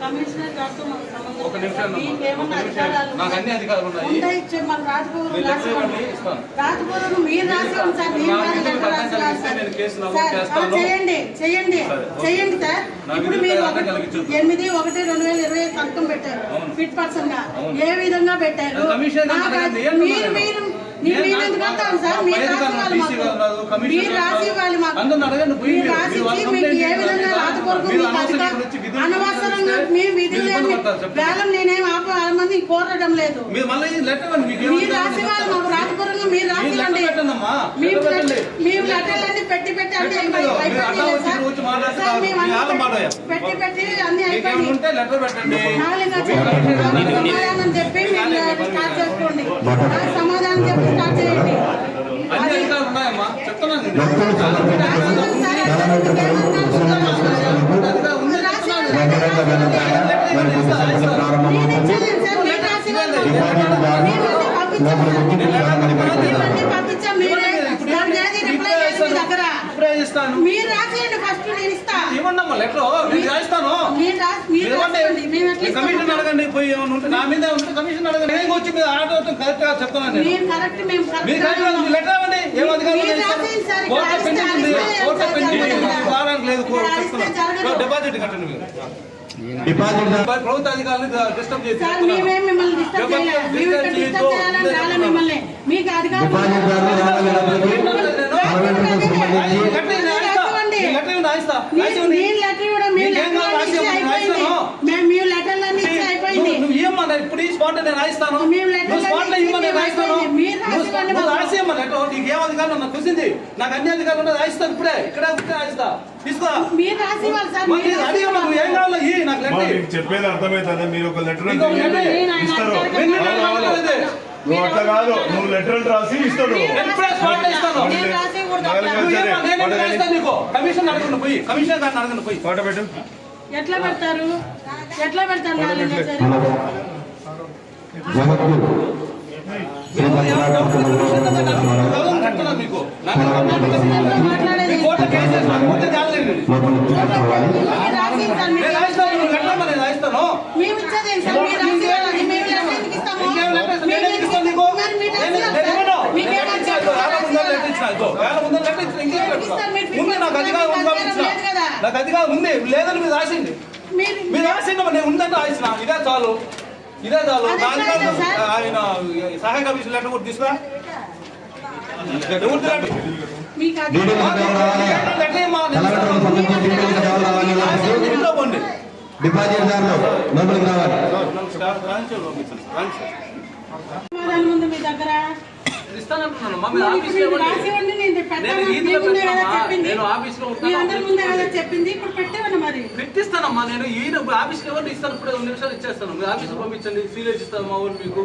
Commissioner గారితో ఒక నిమిషం నాకు అన్ని అధికారులు ఉన్నాయి. రాజభవన్ మీరు రాసి చేయండి చేయండి చేయండి సార్. ఇప్పుడు మీరు 8/1/2020 సంతకం పెట్టారు ఫిట్ పర్సన్ గా. ఏ విధంగా పెట్టారు? మీరు మీరు మీరు ఎందుకు అంటారు సార్? మీరు రాసి ఇవ్వాలి మాకు. మీరు రాసి మీకు ఏ విధంగా రాజకొరకు అనవసరంగా మేము విధులు వేలం నేనేం మంది కోరడం లేదు. మీరు రాసి ఇవ్వాలి మాకు రాజపురంగా. మీరు రాసి ఇవ్వండి. మేము లెటర్లన్నీ పెట్టి పెట్టి అన్ని పెట్టి పెట్టి అన్ని అయిపోయింది. సమాధానం చెప్పి మీరు స్టార్ట్ చేసుకోండి. సమాధానం చెప్పి స్టార్ట్ చేయండి. మీరు రాసేయండి ఫస్ట్. నేను ఇస్తాను. కమిషన్ అడగండి. పోయి నా మీద ఉంటే కమిషన్ అడగండి. వచ్చి మీద ఆటో కరెక్ట్ గా చెప్తాను. లెటర్ ఇవ్వండి. డిపాజిట్ కట్టండి. మీరు ప్రభుత్వ అధికారులు డిస్టర్బ్ చేసి ఇప్పుడు ఈ స్పాట్ నేను రాయిస్తాను. స్పాట్ లో ఇవ్వమని రాయిస్తాను. రాసేయమ్మా లెటర్. నీకు ఏం అధికారులు నాకు చూసింది. నాకు అన్ని అధికారులు ఉంటే రాయిస్తాను. ఇప్పుడే ఇక్కడ రాయిస్తా. తీసుకో. ఏం కావాలి? నాకు లెటర్ చెప్పేది అర్థమవుతుంది. మీరు ఒక లెటర్ ఇస్తారు. నువ్వు అట్లా కాదు. నువ్వు లెటర్ రాసి ఇస్తాడు. కమిషన్ అడగండి. పోయి కమిషన్ గారిని అడగండి. పోయి ఫోటో పెట్టు. ఎట్లా పెడతారు? ఎట్లా పెడతారు? నాకు అధికారం ఉంది. లేదని మీరు రాసింది. మీరు రాసింది నేను ఉందంటే రాసిన. ఇదే చాలు. ఇదే చాలు. ఆయన సహాయ కమిషన్ లెటర్ కూడా తీసుకురా. ఇంట్లో పోండి. మీ దగ్గర చెప్పింది. ఇప్పుడు పెట్టేవన్నా మరి పెట్టిస్తానమ్మా. నేను ఈ ఆఫీస్కి ఎవరిని ఇస్తాను. ఇప్పుడు 2 నిమిషాలు ఇచ్చేస్తాను. మీరు ఆఫీస్కి పంపించండి. సీలేజ్ ఇస్తాను. మా ఊరు మీకు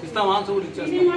ఇస్తాం. ఆన్సర్ కూడా ఇచ్చేస్తాను.